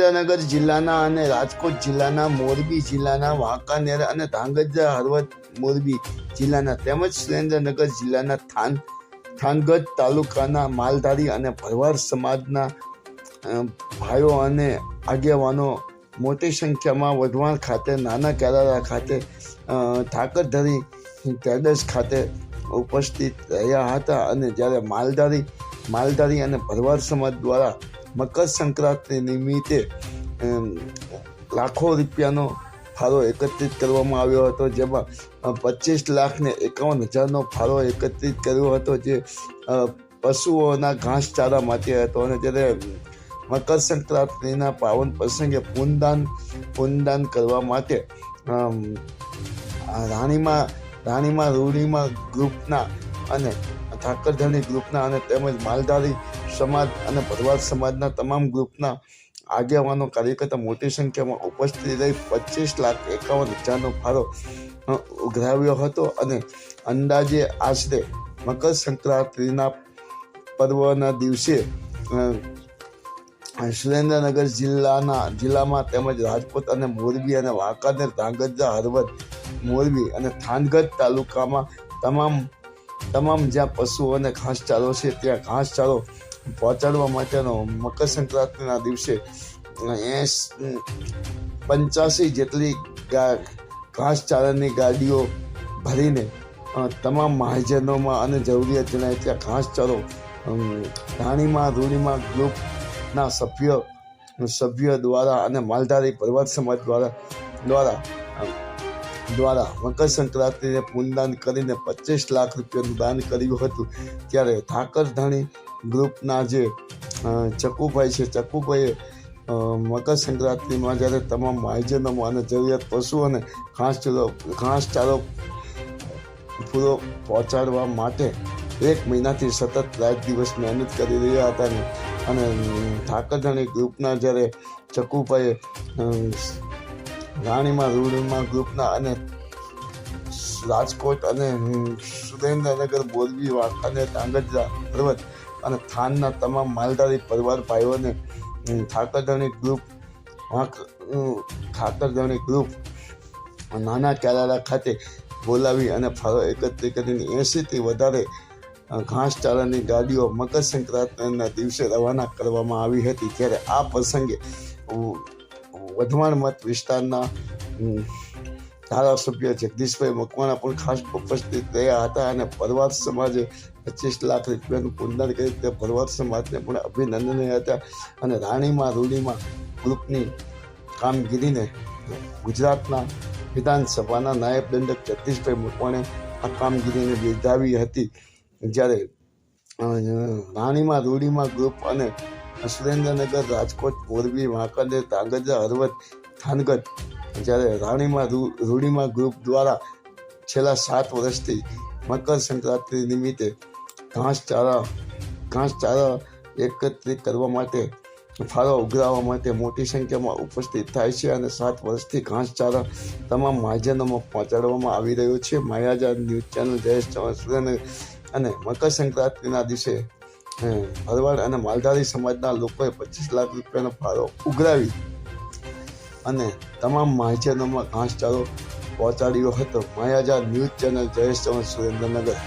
સુરેન્દ્રનગર જિલ્લાના અને રાજકોટ જિલ્લાના, મોરબી જિલ્લાના, વાંકાનેર અને ધાંગધ્રા હળવદ મોરબી જિલ્લાના તેમજ સુરેન્દ્રનગર જિલ્લાના થાનગઢ તાલુકાના માલધારી અને ભરવાડ સમાજના ભાઈઓ અને આગેવાનો મોટી સંખ્યામાં વઢવાણ ખાતે, નાના કેરારા ખાતે, ઠાકરધરી ટ્રેડર્સ ખાતે ઉપસ્થિત રહ્યા હતા. અને જ્યારે માલધારી અને ભરવાડ સમાજ દ્વારા મકર સંક્રાંતિ નિમિત્તે લાખો રૂપિયાનો ફાળો એકત્રિત કરવામાં આવ્યો હતો, જેમાં 25,51,000નો ફાળો એકત્રિત કર્યો હતો, જે પશુઓના ઘાસચારા માટે હતો. અને જ્યારે મકર સંક્રાંતિના પાવન પ્રસંગે પૂનદાન કરવા માટે રાણીમાં રૂડીમાં ગ્રુપના અને ઠાકરધણી ગ્રુપના અને તેમજ માલધારી સમાજ અને ભરવાડ સમાજના તમામ ગ્રુપના આગેવાનો, કાર્યકર્તા મોટી સંખ્યામાં ઉપસ્થિત રહી 25,51,000નો ફાળો ઉઘરાવ્યો હતો. અને અંદાજે આશરે મકર સંક્રાંતિના પર્વના દિવસે સુરેન્દ્રનગર જિલ્લામાં તેમજ રાજકોટ અને મોરબી અને વાંકાનેર, ધાંગધ્રા, હળવદ મોરબી અને થાનગઢ તાલુકામાં તમામ જ્યાં પશુઓને ઘાસચારો છે ત્યાં ઘાસચારો પહોંચાડવા માટેનો મકર સંક્રાંતિના દિવસે 85 જેટલી ઘાસચારાની ગાડીઓ ભરીને તમામ મહાજનોમાં અને જરૂરિયાત જણાય ત્યાં ઘાસચારો રાણીમાં રૂડીમાં ગ્રુપના સભ્ય દ્વારા અને માલધારી ભરવાડ સમાજ દ્વારા મકર સંક્રાંતિને પૂનદાન કરીને 25 લાખ રૂપિયાનું દાન કર્યું હતું. ત્યારે ઠાકરધણી ગ્રુપના જે ચકુભાઈ છે, ચકુભાઈએ મકર સંક્રાંતિમાં જ્યારે તમામ આયોજનોમાં અને જરૂરિયાત પશુઓને ઘાસચારો પૂરો પહોંચાડવા માટે 1 મહિનાથી સતત રાત દિવસ મહેનત કરી રહ્યા હતા. અને ઠાકરધણી ગ્રુપના જ્યારે ચકુભાઈએ રાણીમાં રૂડીમાં ગ્રુપના અને રાજકોટ અને સુરેન્દ્રનગર, મોરબી, વાંકાનેર, ધાંગધ્રા, હળવદ અને થાનના તમામ માલધારી પરિવાર ભાઈઓને ઠાકરધણી ગ્રુપ નાના કેરારા ખાતે બોલાવી અને ફાળો એકત્રિત કરીને 80થી વધારે ઘાસચારાની ગાડીઓ મકર સંક્રાંતિના દિવસે રવાના કરવામાં આવી હતી. ત્યારે આ પ્રસંગે વઢવાણ મત વિસ્તારના ધારાસભ્ય જગદીશભાઈ મકવાણા પણ ખાસ ઉપસ્થિત રહ્યા હતા. અને ભરવાડ સમાજે 25 લાખ રૂપિયાનું પૂનદાન કર્યું તે ભરવાડ સમાજને પણ અભિનંદન હતા. અને રાણીમાં રૂડીમાં ગ્રુપની કામગીરીને ગુજરાતના વિધાનસભાના નાયબ દંડક જગદીશભાઈ મકવાણે આ કામગીરીને બિરદાવી હતી. જ્યારે રાણીમાં રૂડીમાં ગ્રુપ અને સુરેન્દ્રનગર, રાજકોટ, મોરબી, વાંકાનેર, ધાંગધ્રા, હળવદ, થાનગઢ, જ્યારે રાણીમાં રૂડીમાં ગ્રુપ દ્વારા છેલ્લા 7 વર્ષથી મકર સંક્રાંતિ નિમિત્તે ઘાસચારા એકત્રિત કરવા માટે, ફાળો ઉઘરાવવા માટે મોટી સંખ્યામાં ઉપસ્થિત થાય છે. અને 7 વર્ષથી ઘાસચારા તમામ મહાજનોમાં પહોંચાડવામાં આવી રહ્યો છે. માયાજા ન્યૂઝ ચેનલ જયેશ ચૌહાણ, સુરેન્દ્રનગર. અને મકર સંક્રાંતિના દિવસે ભરવાડ અને માલધારી સમાજના લોકોએ 25 લાખ રૂપિયાનો ફાળો ઉઘરાવી અને તમામ મહાજનોમાં ઘાસચારો પહોંચાડ્યો હતો. માયાજા ન્યૂઝ ચેનલ જયેશ ચૌહાણ, સુરેન્દ્રનગર.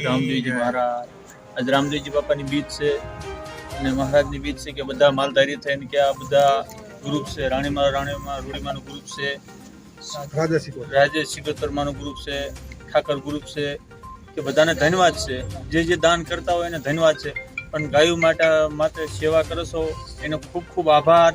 રામદેવજી મહારાજ, આજ રામદેવજી બાપાની બીજ છે અને મહારાજની બીજ છે કે બધા માલધારી થઈને કે આ બધા ગ્રુપ છે, રાણીમાં રૂડીમાંનું ગ્રુપ છે, રાજેશ સિકોતરમાંનું ગ્રુપ છે, ઠાકર ગ્રુપ છે, કે બધાને ધન્યવાદ છે. જે દાન કરતા હોય એને ધન્યવાદ છે. પણ ગાયો માટે સેવા કરો છો એનો ખૂબ ખૂબ આભાર.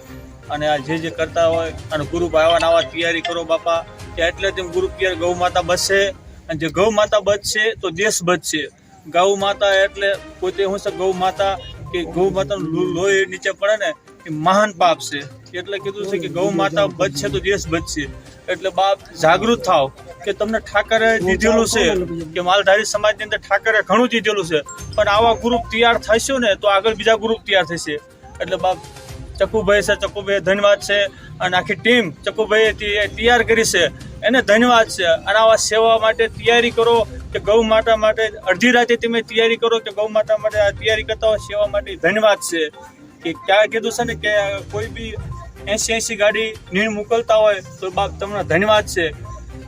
અને આ જે કરતા હોય અને ગ્રુપ આવા તૈયારી કરો બાપા કે એટલે તેમ ગ્રુપ તૈયાર ગૌ માતા બચશે. અને જે ગૌ માતા બચશે તો દેશ બચશે. ગૌ માતા એટલે પોતે શું છે, ગૌ માતા કે ગૌ માતાનું લોહી નીચે પડે ને એ મહાન પાપ છે. એટલે કીધું છે કે ગૌ માતા બચશે તો દેશ બચશે. એટલે બાપ જાગૃત થાવ કે તમને ઠાકરે દીધેલું છે કે માલધારી સમાજની અંદર ઠાકરે ઘણું દીધેલું છે, પણ આવા ગ્રુપ તૈયાર થશે ને તો આગળ બીજા ગ્રુપ તૈયાર થશે. એટલે બાપ ચકુભાઈ ધન્યવાદ છે. અને આખી ટીમ ચકુભાઈએ તૈયાર કરી છે એને ધન્યવાદ છે. અને આવા સેવા માટે તૈયારી કરો કે ગૌ માતા માટે અડધી રાતે તમે તૈયારી કરો કે ગૌ માતા માટે આ તૈયારી કરતા હોય સેવા માટે ધન્યવાદ છે. કે ક્યાં કીધું છે ને કે કોઈ બી 80 ગાડી નીણ મોકલતા હોય તો બાપ તમને ધન્યવાદ છે.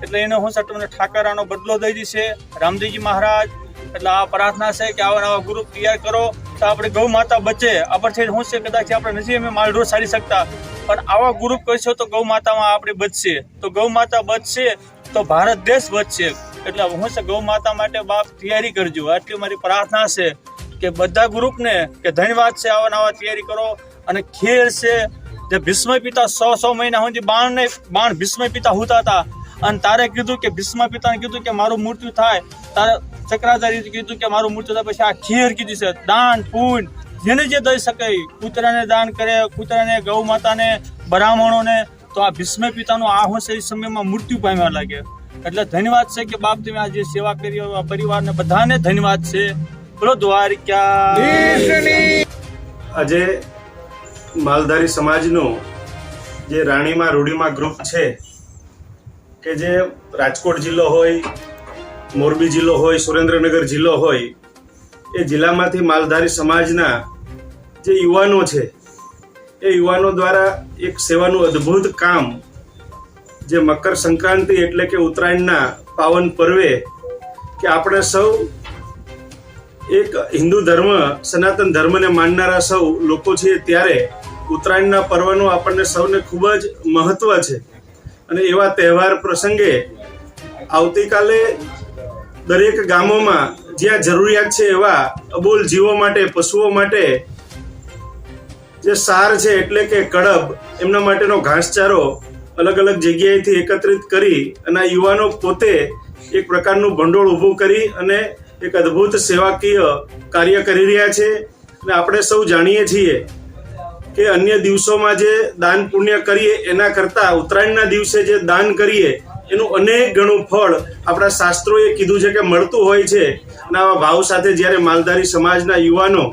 એટલે એને હું છે તમને ઠાકરાનો બદલો દઈ દીશે રામદેવજી મહારાજ. એટલે આ પ્રાર્થના છે કે આવા નવા ગ્રુપ તૈયાર કરો તો આપણે ગૌ માતા બચે. આપણથી શું છે કદાચ આપણે નથી અમે માલ ઢોર સારી શકતા, પણ આવા ગ્રુપ કરશો તો ગૌ માતામાં આપણે બચશે. તો ગૌ માતા બચશે તો ભારત દેશ બચશે. એટલે હું છે ગૌ માતા માટે બાપ તૈયારી કરજો. આટલી મારી પ્રાર્થના છે કે બધા ગ્રુપને કે ધન્યવાદ છે. આવા નવા તૈયારી કરો. અને ખેર છે જે ભીષ્મ પિતા 100 મહિના સુધી બાણ ભીષ્મ પિતા હોતા હતા, અને તારે કીધું કે ભીષ્મ પિતાને કીધું કે મારું મૃત્યુ થાય, તારે ચક્રાચાર્ય કીધું કે મારું મૃત્યુ થાય. પછી આ ખેર કીધી છે દાન પુણ્ય જેને જે દઈ શકે. કૂતરાને દાન કરે, કૂતરાને, ગૌ માતાને, બ્રાહ્મણોને. તો આ ભીષ્મ પિતાનું આ હું છે એ સમયમાં મૃત્યુ પામ્યા લાગે. એટલે ધન્યવાદ છે કે બાપ તમે આ જે સેવા કરી પરિવારને બધાને ધન્યવાદ છે. બોલો દ્વારિકા. આજે માલધારી સમાજનું જે રાણીમાં રૂડીમાં ગ્રુપ છે કે જે રાજકોટ જિલ્લો હોય, મોરબી જિલ્લો હોય, સુરેન્દ્રનગર જિલ્લો હોય, એ જિલ્લામાંથી માલધારી સમાજના જે યુવાનો છે એ યુવાનો દ્વારા એક સેવાનું અદ્ભુત કામ જે મકર સંક્રાંતિ એટલે કે ઉત્તરાયણના પાવન પર્વે કે આપણે સૌ એક હિન્દુ ધર્મ સનાતન ધર્મને માનનારા સૌ લોકો છીએ, ત્યારે ઉત્તરાયણના પર્વનું આપણને સૌને ખૂબ જ મહત્વ છે. અને એવા તહેવાર પ્રસંગે આવતીકાલે દરેક ગામોમાં જ્યાં જરૂરિયાત છે એવા અબોલ જીવો માટે, પશુઓ માટે જે સાર છે એટલે કે કડબ, એમના માટેનો ઘાસચારો અલગ અલગ જગ્યાએથી એકત્રિત કરી અને આ યુવાનો પોતે એક પ્રકારનું ભંડોળ ઊભું કરી અને એક અદ્ભુત સેવાકીય કાર્ય કરી રહ્યા છે. અને આપણે સૌ જાણીએ છીએ કે અન્ય દિવસોમાં જે દાન પુણ્ય કરીએ એના કરતાં ઉત્તરાયણના દિવસે જે દાન કરીએ એનું અનેક ગણું ફળ આપણા શાસ્ત્રોએ કીધું છે કે મળતું હોય છે. અને આવા ભાવ સાથે જ્યારે માલધારી સમાજના યુવાનો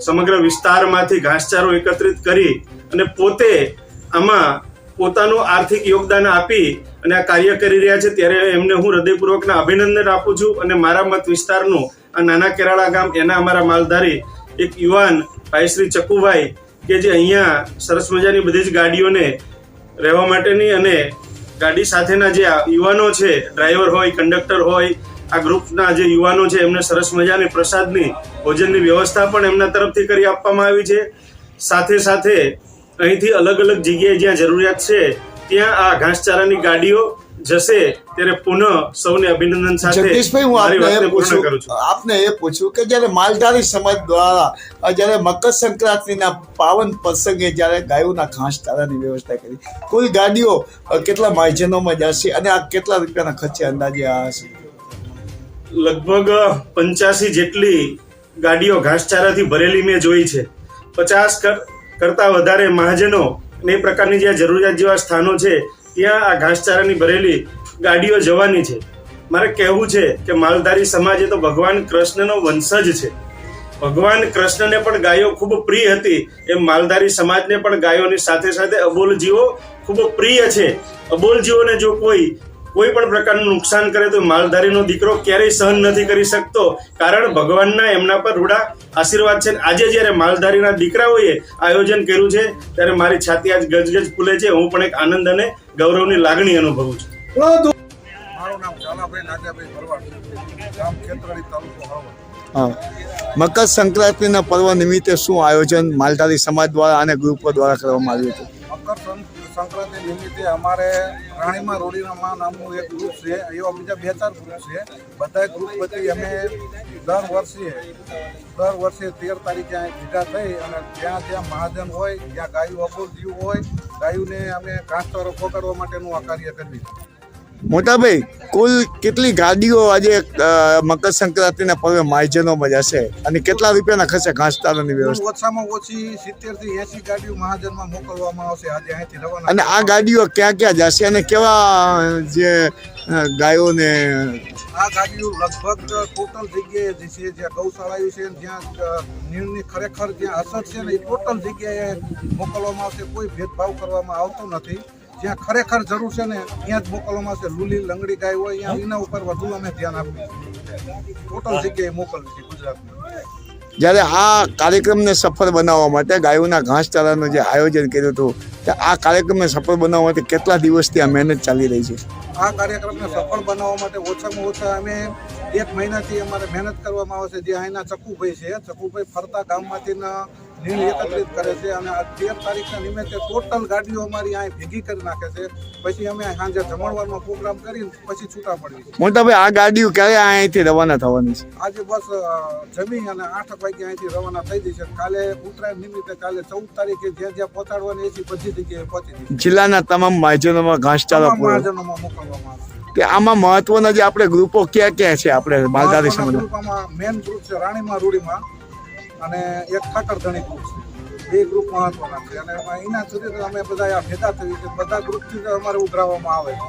સમગ્ર વિસ્તારમાંથી ઘાસચારો એકત્રિત કરી અને પોતે આમાં પોતાનું આર્થિક યોગદાન આપી અને આ કાર્ય કરી રહ્યા છે, ત્યારે એમને હું હૃદયપૂર્વકના અભિનંદન આપું છું. અને મારા મત વિસ્તારનું આ નાના કેરાળા ગામ એના અમારા માલધારી એક યુવાન ભાઈ શ્રી ચકુભાઈ કે જે અહીંયા સરસ મજાની બધી જ ગાડીઓને રહેવા માટેની અને ગાડી સાથેના જે યુવાનો છે, ડ્રાઈવર હોય, કંડક્ટર હોય, આ ગ્રુપના જે યુવાનો છે એમને સરસ મજાની પ્રસાદની ભોજનની વ્યવસ્થા પણ એમના તરફથી કરી આપવામાં આવી છે. સાથે સાથે અહીંથી અલગ અલગ જગ્યાએ જ્યાં જરૂરિયાત છે ત્યાં આ ઘાસચારાની ગાડીઓ જશે. ત્યારે પુનઃ સૌને અભિનંદન સાથે જગદીશભાઈ, હું આપને એ પૂછું કે જ્યારે માલધારી સમાજ દ્વારા જ્યારે મકર સંક્રાંતિના પાવન પ્રસંગે જ્યારે ગાયોના ઘાસચારાની વ્યવસ્થા કરી, કુલ ગાડીઓ કેટલા માર્જનોમાં જશે અને આ કેટલા રૂપિયાના ખર્ચે અંદાજે આ હશે? લગભગ 85 જેટલી ગાડીઓ ઘાસચારાથી ભરેલી મેં જોઈ છે. 50 કરતા વધારે મહાજનો અને એ પ્રકારની જ્યાં જરૂરિયાત જેવા સ્થાનો છે ત્યાં આ ઘાસચારાની ભરેલી ગાડીઓ જવાની છે. મારે કહેવું છે કે માલધારી સમાજ એ તો ભગવાન કૃષ્ણનો વંશજ છે. ભગવાન કૃષ્ણને પણ ગાયો ખૂબ પ્રિય હતી, એમ માલધારી સમાજને પણ ગાયોની સાથે સાથે અબોલ જીવો ખૂબ પ્રિય છે. અબોલ જીવોને જો કોઈ પણ પ્રકારનું નુકસાન કરે તો માલધારીનો દીકરો ક્યારેય સહન નથી કરી શકતો, કારણ ભગવાનના એમના પર રૂડા આશીર્વાદ છે. આજે જ્યારે માલધારીના દીકરાઓએ આયોજન કર્યું છે ત્યારે મારી છાતી આજ ગજગજ ફૂલે છે. હું પણ એક આનંદ અને ગૌરવની લાગણી અનુભવું છું. મારું નામ ઝાલાભાઈ નાજાભાઈ ભરવાડ, ગામ ખેતરાળી, તાલુકો હળવદ. મકર સંક્રાંતિના પર્વ નિમિત્તે શું આયોજન માલધારી સમાજ દ્વારા અને ગ્રુપો દ્વારા કરવામાં આવ્યું હતું? મકર સંક્રાંતિ નિમિત્તે અમારે રાણીમાં રોડીનામાં નામનું એક ગ્રુપ છે, એવા બીજા 2-4 ગ્રુપ છે. બધા ગ્રુપ વચ્ચે અમે દર વર્ષે 13 તારીખે ભેગા થઈ અને જ્યાં મહાજન હોય, જ્યાં ગાયું અબોલ જીવ હોય, ગાયોને અમે ઘાસચારો પકડવા માટેનું આ કાર્ય કરવી. મોટાભાઈ, કુલ કેટલી ગાડીઓ આજે મકર સંક્રાંતિના પર્વે માર્જનોમાં જશે અને કેટલા રૂપિયાના ખર્ચે ઘાસચારાની વ્યવસ્થા? ઓછામાં ઓછી 70 થી 80 ગાડીઓ મહાજનમાં મોકલવામાં આવશે આજે અહીંથી રવાના. અને આ ગાડીઓ ક્યાં ક્યાં જશે અને કેવા જે ગાયોને? આ ગાડીઓ લગભગ ટોટલ જગ્યાએ જે છે, જ્યાં ગૌશાળાઓ છે, જ્યાં નીરની ખરેખર જ્યાં અસર છે ને એ ટોટલ જગ્યાએ મોકલવામાં આવશે. કોઈ ભેદભાવ કરવામાં આવતો નથી. જ્યાં ખરેખર જરૂર છે ને ત્યાં જ મોકલવામાં આવશે. લૂલી લંગડી ગાય હોય એના ઉપર વધુ અમે ધ્યાન આપીએ. ટોટલ જગ્યાએ મોકલવી છે ગુજરાતમાં. જ્યારે આ કાર્યક્રમને સફળ બનાવવા માટે ગાયોના ઘાસચારાનું જે આયોજન કર્યું હતું તે આ કાર્યક્રમને સફળ બનાવવા માટે કેટલા દિવસથી આ મહેનત ચાલી રહી છે? આ કાર્યક્રમને સફળ બનાવવા માટે ઓછામાં ઓછા અમે 1 મહિનાથી અમારે મહેનત કરવામાં આવે છે. જે અહીંના ચકુભાઈ છે, ચકુભાઈ ફરતા ગામમાંથી નીણ એકત્રિત કરે છે અને આ 13 તારીખના નિમિત્તે ટોટલ ગાડીઓ અમારી અહીં ભેગી કરી નાખે છે. પછી અમે સાંજે જમણવારનો પ્રોગ્રામ કરીને પછી છૂટા પડીએ. મોટાભાઈ, આ ગાડીઓ ક્યારે અહીંથી રવાના થવાની છે? આજે બસ જમી અને 8 વાગે અહીંથી રવાના થઈ જશે. કાલે ઉત્તરાયણ નિમિત્તે કાલે 14 તારીખે જ્યાં જ્યાં પહોંચાડવાની છે બધી જગ્યાએ પહોંચી જશે. જિલ્લાના તમામ મહાજનોમાં ઘાસચારો મહાજનોમાં મોકલવામાં આવશે. કે આમાં મહત્વના જે આપણે ગ્રુપો ક્યાં ક્યાં છે? આપણે માલધારી સમાજ ગ્રુપમાં મેન ગ્રુપ છે રાણીમાં રૂડીમાં અને એક ઠાકરધણી ગ્રુપ છે. 2 ગ્રુપ મહત્વના છે અને એના સુધી અમે બધા ભેગા થઈએ છીએ. બધા ગ્રુપથી અમારે ઉઘરાવવામાં આવે છે.